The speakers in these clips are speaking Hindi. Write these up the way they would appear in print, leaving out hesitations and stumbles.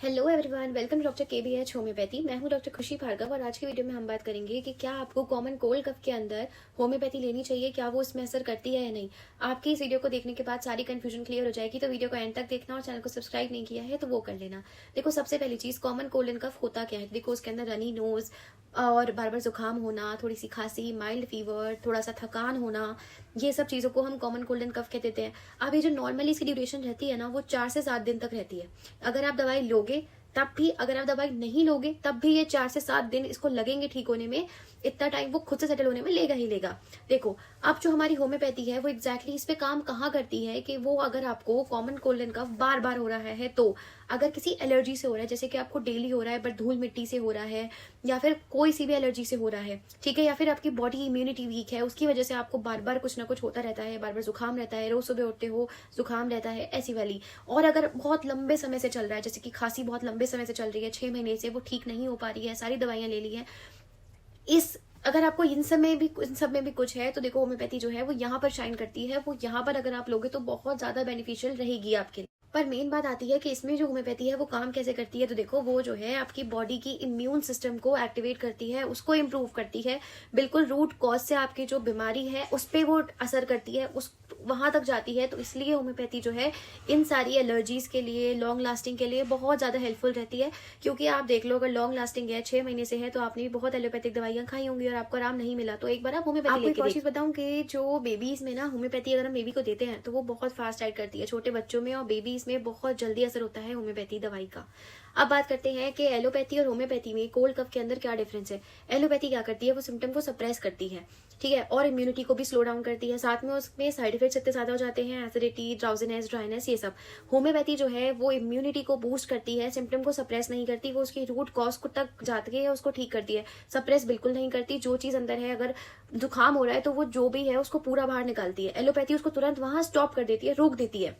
Hello everyone, welcome to doctor KBH homeopathy. मैं हूं डॉक्टर खुशी भार्गव और आज की वीडियो में हम बात करेंगे कि क्या आपको कॉमन कोल्ड कफ के अंदर होम्योपैथी लेनी चाहिए, क्या वो इसमें असर करती है या नहीं। आपकी इस वीडियो को देखने के बाद सारी कंफ्यूजन क्लियर हो जाएगी, तो वीडियो को एंड तक देखना और चैनल को सब्सक्राइब नहीं किया है तो वो कर लेना। देखो, सबसे पहली चीज, कॉमन कोल्ड एंड कफ होता क्या है। देखो, उसके अंदर रनी नोज और बार बार जुकाम होना, थोड़ी सी खांसी, माइल्ड फीवर, थोड़ा सा थकान होना, ये सब चीजों को हम कॉमन कोल्ड एंड कफ कह देते हैं। अब ये जो नॉर्मली इसकी ड्यूरेशन रहती है ना, वो 4 से 7 दिन तक रहती है। अगर आप दवाई लोगे तब भी, अगर आप दवाई नहीं लोगे तब भी ये 4 से 7 दिन इसको लगेंगे ठीक होने में। इतना टाइम वो खुद से सेटल होने में लेगा ही लेगा। देखो, अब जो हमारी होम्योपैथी है वो एग्जैक्टली इस पे काम कहाँ करती है कि वो अगर आपको कॉमन कोल्ड एंड कफ बार बार हो रहा है, तो अगर किसी एलर्जी से हो रहा है, जैसे कि आपको डेली हो रहा है बट धूल मिट्टी से हो रहा है, या फिर कोई सी भी एलर्जी से हो रहा है, ठीक है, या फिर आपकी बॉडी इम्यूनिटी वीक है, उसकी वजह से आपको बार बार कुछ ना कुछ होता रहता है, बार बार जुकाम रहता है, रोज सुबह उठते हो जुकाम रहता है, ऐसी वाली। और अगर बहुत लंबे समय से चल रहा है, जैसे कि खांसी बहुत लंबे समय से चल रही है, 6 महीने से वो ठीक नहीं हो पा रही है, सारी दवाइयां ले ली है, इस अगर आपको इन सब में भी कुछ है, तो देखो होम्योपैथी जो है वो यहाँ पर शाइन करती है। वो यहाँ पर अगर आप लोगे तो बहुत ज्यादा बेनिफिशियल रहेगी आपके लिए। पर मेन बात आती है कि इसमें जो होम्योपैथी है वो काम कैसे करती है। तो देखो, वो जो है आपकी बॉडी की इम्यून सिस्टम को एक्टिवेट करती है, उसको इम्प्रूव करती है, बिल्कुल रूट कॉज से आपकी जो बीमारी है उस पर वो असर करती है, उस वहां तक जाती है। तो इसलिए होम्योपैथी जो है इन सारी एलर्जीज के लिए, लॉन्ग लास्टिंग के लिए बहुत ज्यादा हेल्पफुल रहती है। क्योंकि आप देख लो, अगर लॉन्ग लास्टिंग है, 6 महीने से है, तो आपने भी बहुत एलोपैथिक दवाइयां खाई होंगी और आपको आराम नहीं मिला, तो एक बार आप होम्योपैथी लेके। एक चीज बताऊं कि जो बेबीज में ना होम्योपैथी अगर हम बेबी को देते हैं तो वो बहुत फास्ट एक्ट करती है छोटे बच्चों में, और बेबीज में बहुत जल्दी असर होता है होम्योपैथी दवाई का। अब बात करते हैं कि एलोपैथी और होम्योपैथी में कोल्ड कफ के अंदर क्या डिफरेंस है। एलोपैथी क्या करती है, वो सिम्टम को सप्रेस करती है, ठीक है, और इम्यूनिटी को भी स्लो डाउन करती है। साथ में उसमें साइड इफेक्ट्स इतने ज्यादा हो जाते हैं, एसिडिटी, ड्राउजीनेस, ड्राइनेस, ये सब। होम्योपैथी जो है वो इम्यूनिटी को बूस्ट करती है, सिम्टम को सप्रेस नहीं करती, वो उसकी रूट कॉज को तक जाती है, उसको ठीक करती है, सप्रेस बिल्कुल नहीं करती। जो चीज अंदर है, अगर जुकाम हो रहा है तो वो जो भी है उसको पूरा बाहर निकालती है। एलोपैथी उसको तुरंत वहां स्टॉप कर देती है, रोक देती है,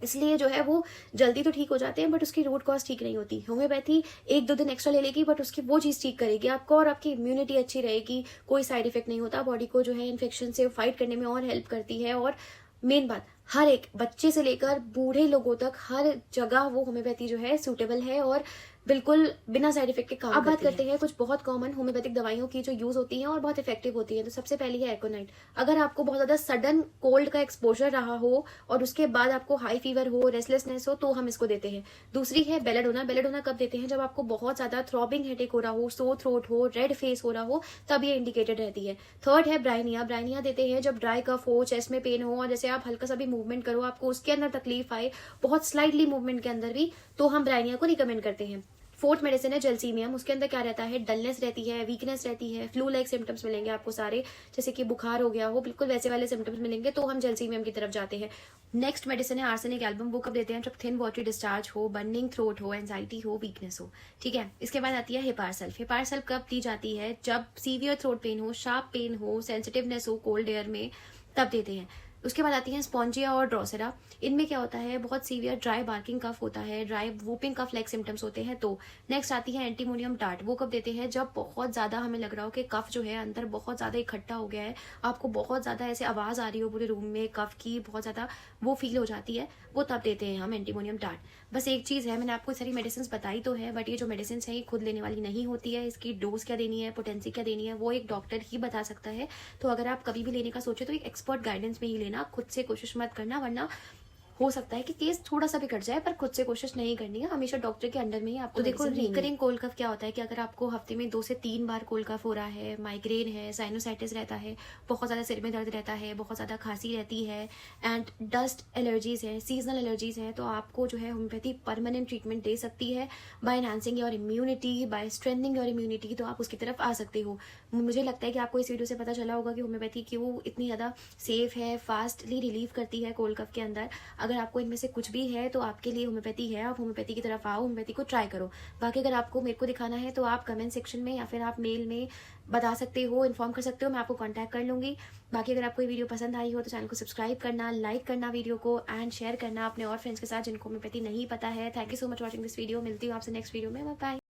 इसलिए जो है वो जल्दी तो ठीक हो जाते हैं बट उसकी रूट कॉज ठीक नहीं होती। होम्योपैथी 1-2 दिन एक्स्ट्रा ले लेगी बट उसकी वो चीज ठीक करेगी आपको, और आपकी इम्यूनिटी अच्छी रहेगी, कोई साइड इफेक्ट नहीं होता, बॉडी को जो है इन्फेक्शन से फाइट करने में और हेल्प करती है। और मेन बात, हर एक बच्चे से लेकर बूढ़े लोगों तक हर जगह वो होम्योपैथी जो है सूटेबल है और बिल्कुल बिना साइड इफेक्ट के काम करती है। अब बात करते हैं कुछ बहुत कॉमन होम्योपैथिक दवाइयों की जो यूज होती हैं और बहुत इफेक्टिव होती हैं। तो सबसे पहली है एकोनाइट। अगर आपको बहुत ज्यादा सडन कोल्ड का एक्सपोजर रहा हो और उसके बाद आपको हाई फीवर हो, रेस्टलेसनेस हो, तो हम इसको देते हैं। दूसरी है बेलाडोना। बेलाडोना कब देते हैं, जब आपको बहुत ज्यादा थ्रॉबिंग हेडेक हो रहा हो, सो थ्रोट हो, रेड फेस हो रहा हो, तब ये इंडिकेटेड रहती है। थर्ड है ब्राइनिया। ब्राइनिया देते हैं जब ड्राई कफ हो, चेस्ट में पेन हो, और जैसे आप हल्का सा भी मूवमेंट करो आपको उसके अंदर तकलीफ आए, बहुत स्लाइटली मूवमेंट के अंदर भी, तो हम ब्राइनिया को रिकमेंड करते हैं। फोर्थ मेडिसिन है जेलसीमियम। उसके अंदर क्या रहता है, डलनेस रहती है, वीकनेस रहती है, फ्लू लाइक सिम्टम्स मिलेंगे आपको सारे, जैसे कि बुखार हो गया हो, बिल्कुल वैसे वाले सिम्टम्स मिलेंगे, तो हम जेलसीमियम की तरफ जाते हैं। नेक्स्ट मेडिसिन है आर्सेनिक एल्बम। वो कब देते हैं, जब थिन वाटरी डिस्चार्ज हो, बर्निंग थ्रोट हो, एंजाइटी हो, वीकनेस हो, ठीक है। इसके बाद आती है हिपारसल्फ। हिपारसल्फ कब दी जाती है, जब सीवियर थ्रोट पेन हो, शार्प पेन हो, सेंसिटिवनेस हो कोल्ड एयर में, तब देते हैं। उसके बाद आती है स्पॉन्जिया और ड्रोसेरा। इनमें क्या होता है, बहुत सीवियर ड्राई बार्किंग कफ होता है, dry whooping cough like symptoms होते हैं। तो नेक्स्ट आती है एंटीमोनियम टार्ट। वो कब देते हैं, जब बहुत ज्यादा हमें लग रहा हो कि कफ जो है अंदर बहुत ज्यादा इकट्ठा हो गया है, आपको बहुत ज्यादा ऐसे आवाज आ रही हो पूरे रूम में कफ की, बहुत ज्यादा वो फील हो जाती है, वो तब देते हैं हम एंटीमोनियम टार्ट। बस एक चीज है, मैंने आपको सारी मेडिसिन बताई तो है, बट ये जो मेडिसिन है ये खुद लेने वाली नहीं होती है। इसकी डोज क्या देनी है, पोटेंसी क्या देनी है, वो एक डॉक्टर ही बता सकता है। तो अगर आप कभी भी लेने का सोचे तो एक एक्सपर्ट गाइडेंस में ही लेना, खुद से कोशिश मत करना, वरना हो सकता है कि केस थोड़ा सा भी कट जाए, पर खुद से कोशिश नहीं करनी है, हमेशा डॉक्टर के अंडर में ही आपको। तो देखो, रिकरिंग कोल्ड कफ क्या होता है कि अगर आपको हफ्ते में 2 से 3 बार कोल्ड कफ हो रहा है, माइग्रेन है, साइनोसाइटिस रहता है, बहुत ज्यादा सिर में दर्द रहता है, बहुत ज्यादा खांसी रहती है, एंड डस्ट एलर्जीज है, सीजनल एलर्जीज है, तो आपको जो है होम्योपैथी परमानेंट ट्रीटमेंट दे सकती है by enhancing your immunity, by strengthening your immunity. तो आप उसकी तरफ आ सकते हो। मुझे लगता है कि आपको इस वीडियो से पता चला होगा कि होम्योपैथी क्यों इतनी ज्यादा सेफ है, फास्टली रिलीव करती है कोल्ड कफ के अंदर। अगर आपको इनमें से कुछ भी है तो आपके लिए होम्योपैथी है, आप होम्योपैथी की तरफ आओ, होम्योपैथी को ट्राई करो। बाकी अगर आपको मेरे को दिखाना है तो आप कमेंट सेक्शन में या फिर आप मेल में बता सकते हो, इन्फॉर्म कर सकते हो, मैं आपको कांटेक्ट कर लूंगी। बाकी अगर आपको ये वीडियो पसंद आई हो तो चैनल को सब्सक्राइब करना, लाइक करना वीडियो को, एंड शेयर करना अपने और फ्रेंड्स के साथ जिनको होम्योपैथी नहीं पता है। Thank you so much watching this video. मिलती हूँ आपसे नेक्स्ट वीडियो में। Bye bye.